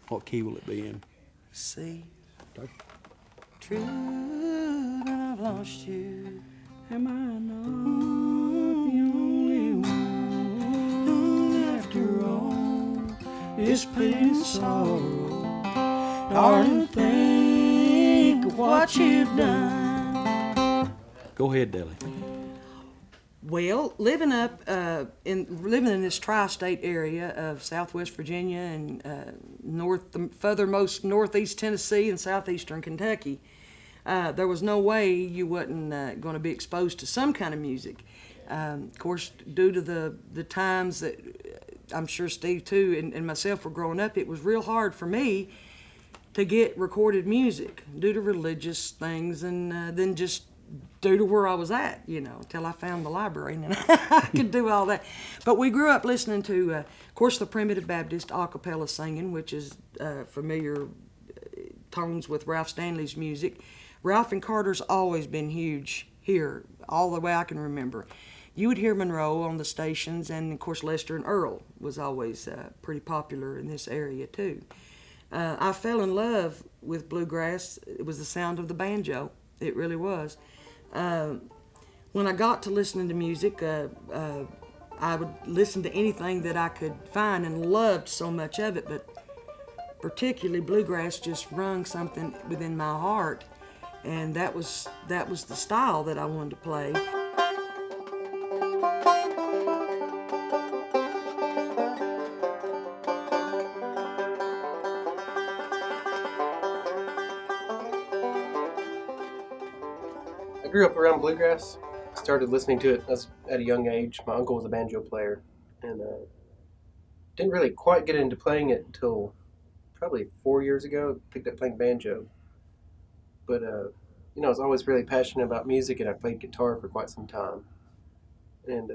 What key will it be in? C. Okay. True that I've lost you. Am I not the only one? After all, this pain and sorrow. Darling, think of what you've done. Go ahead, Deli. Well, living in this tri-state area of Southwest Virginia and the furthermost northeast Tennessee and southeastern Kentucky, there was no way you wasn't going to be exposed to some kind of music. Of course, due to the times that I'm sure Steve too and myself were growing up, it was real hard for me to get recorded music due to religious things and then just due to where I was at, until I found the library and then I could do all that. But we grew up listening to, of course, the Primitive Baptist a cappella singing, which is familiar tones with Ralph Stanley's music. Ralph and Carter's always been huge here, all the way I can remember. You would hear Monroe on the stations, and of course Lester and Earl was always pretty popular in this area too. I fell in love with bluegrass. It was the sound of the banjo. It really was. When I got to listening to music, I would listen to anything that I could find and loved so much of it, but particularly bluegrass just rung something within my heart, and that was the style that I wanted to play. I grew up around bluegrass. Started listening to it at a young age. My uncle was a banjo player, and didn't really quite get into playing it until probably 4 years ago. Picked up playing banjo, but I was always really passionate about music, and I played guitar for quite some time. And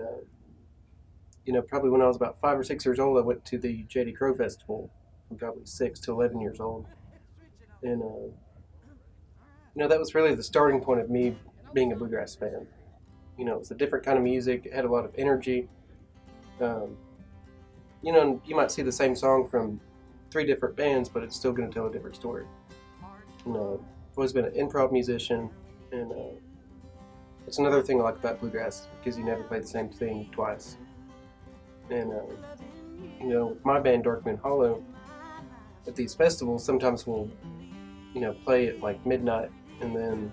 probably when I was about 5 or 6 years old, I went to the J.D. Crowe Festival from probably 6 to 11 years old, and that was really the starting point of me being a bluegrass fan. It was a different kind of music. It had a lot of energy. And you might see the same song from 3 different bands, but it's still going to tell a different story. I've always been an improv musician, and it's another thing I like about bluegrass, because you never play the same thing twice. And with my band, Dark Moon Hollow, at these festivals, sometimes we'll play at like midnight, and then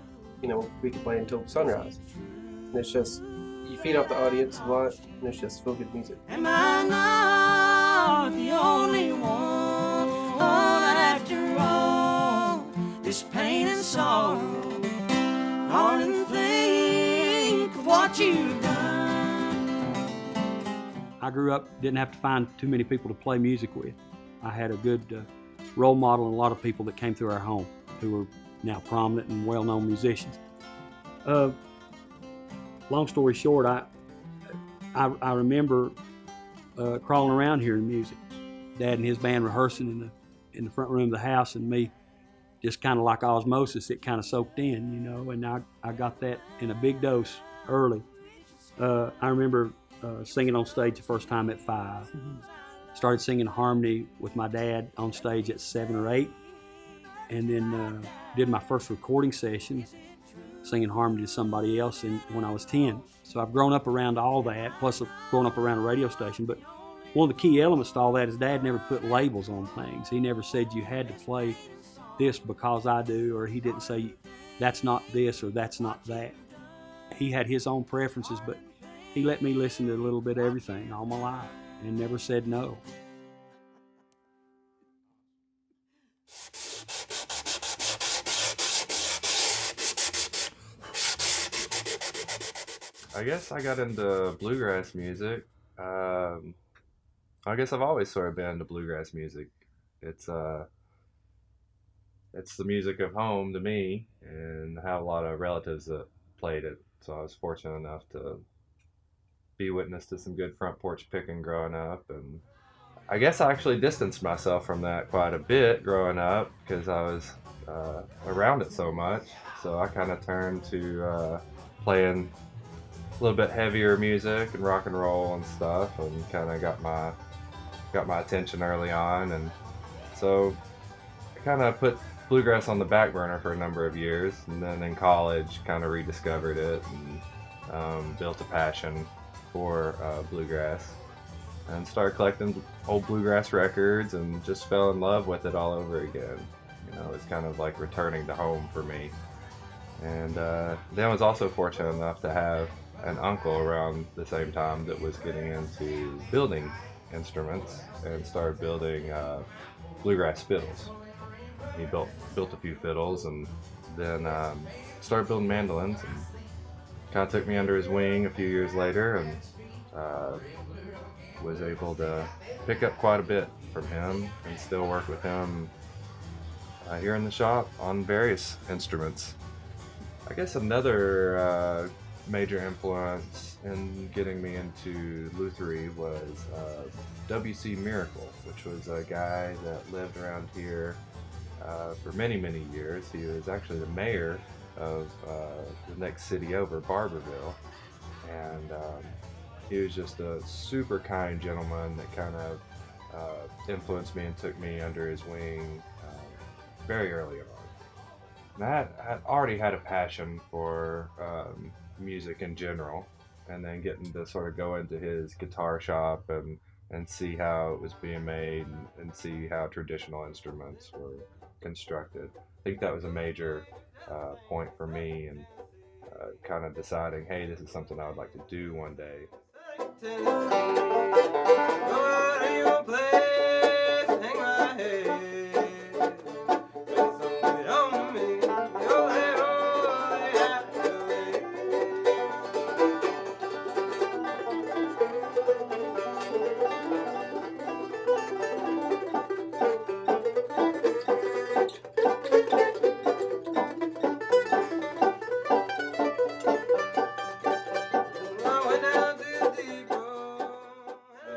we can play until sunrise. And it's just, you feed off the audience a lot, and it's just feel good music. Am I not the only one? After all, this pain and sorrow, darling, think of what you've done. I grew up, didn't have to find too many people to play music with. I had a good role model and a lot of people that came through our home who were now prominent and well-known musicians. Long story short, I remember crawling around hearing music. Dad and his band rehearsing in the front room of the house, and me just kind of like osmosis, it kind of soaked in, and I got that in a big dose early. I remember singing on stage the first time at 5. Started singing harmony with my dad on stage at 7 or 8, and then did my first recording session singing harmony to somebody else when I was 10. So I've grown up around all that, plus I've grown up around a radio station. But one of the key elements to all that is Dad never put labels on things. He never said you had to play this because I do, or he didn't say that's not this or that's not that. He had his own preferences, but he let me listen to a little bit of everything all my life and never said no. I guess I got into bluegrass music. I guess I've always sort of been into bluegrass music. It's the music of home to me, and I have a lot of relatives that played it. So I was fortunate enough to be witness to some good front porch picking growing up, and I guess I actually distanced myself from that quite a bit growing up because I was around it so much. So I kind of turned to playing a little bit heavier music and rock and roll and stuff, and kind of got my attention early on. And so kind of put bluegrass on the back burner for a number of years, and then in college kind of rediscovered it and built a passion for bluegrass and started collecting old bluegrass records and just fell in love with it all over again. You know, it's kind of like returning to home for me. And then I was also fortunate enough to have an uncle around the same time that was getting into building instruments and started building bluegrass fiddles. He built a few fiddles and then started building mandolins, and kind of took me under his wing a few years later, and was able to pick up quite a bit from him and still work with him here in the shop on various instruments. I guess another major influence in getting me into Luthiery was W.C. Miracle, which was a guy that lived around here for many, many years. He was actually the mayor of the next city over, Barberville, and he was just a super kind gentleman that kind of influenced me and took me under his wing very early on. And I had already had a passion for music in general, and then getting to sort of go into his guitar shop and see how it was being made and see how traditional instruments were constructed. I think that was a major point for me, and kind of deciding, hey, this is something I would like to do one day.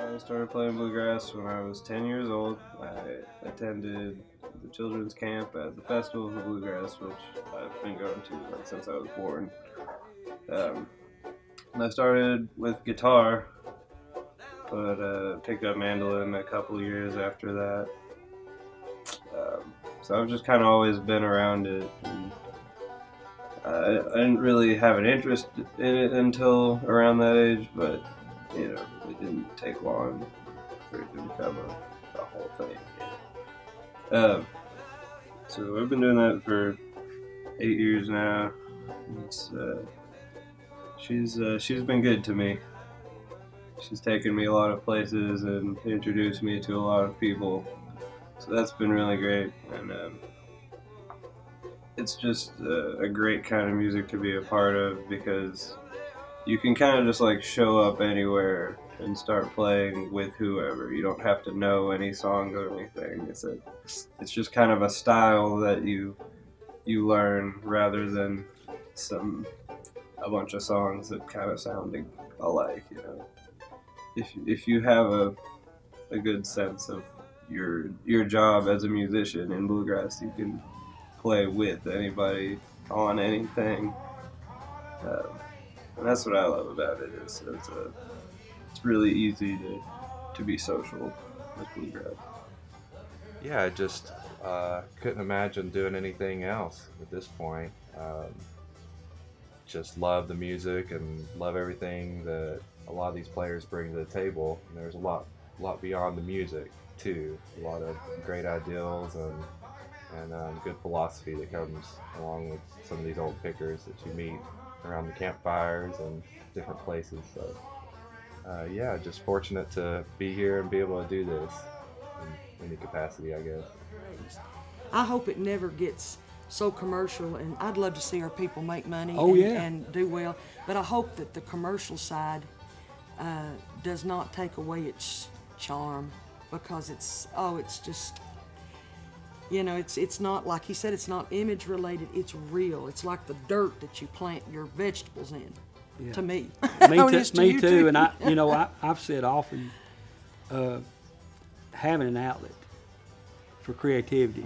I started playing bluegrass when I was 10 years old. I attended the children's camp at the Festival of the Bluegrass, which I've been going to since I was born. And I started with guitar, but picked up mandolin a couple years after that. So I've just kind of always been around it. And I didn't really have an interest in it until around that age, but you know, it didn't take long for it to become a whole thing. So I've been doing that for 8 years now. She's been good to me. She's taken me a lot of places and introduced me to a lot of people. So that's been really great, and it's just a great kind of music to be a part of, because you can kind of just like show up anywhere and start playing with whoever. You don't have to know any songs or anything. It's just kind of a style that you learn, rather than a bunch of songs that kind of sound alike. You know, if you have a good sense of your job as a musician in bluegrass, you can play with anybody on anything. And that's what I love about it. It's really easy to be social with bluegrass. Yeah, I just couldn't imagine doing anything else at this point. Just love the music and love everything that a lot of these players bring to the table. And there's a lot beyond the music too. A lot of great ideals and good philosophy that comes along with some of these old pickers that you meet around the campfires and different places. So yeah, just fortunate to be here and be able to do this in any capacity, I guess. I hope it never gets so commercial, and I'd love to see our people make money and do well, but I hope that the commercial side does not take away its charm, because it's just, you know, it's not, like he said, it's not image related, it's real. It's like the dirt that you plant your vegetables in, to me. Me too, and I've said often, having an outlet for creativity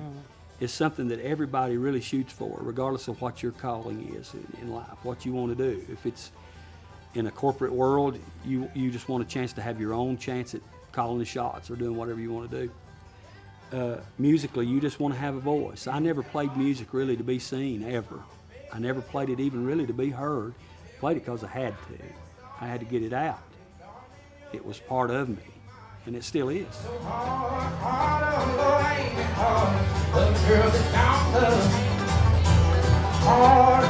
is something that everybody really shoots for, regardless of what your calling is in life, what you want to do. If it's in a corporate world, you just want a chance to have your own chance at calling the shots or doing whatever you want to do. musically, you just want to have a voice. I never played music really to be seen, ever. I never played it even really to be heard. Played it because I had to. I had to get it out. It was part of me, and it still is. Hard,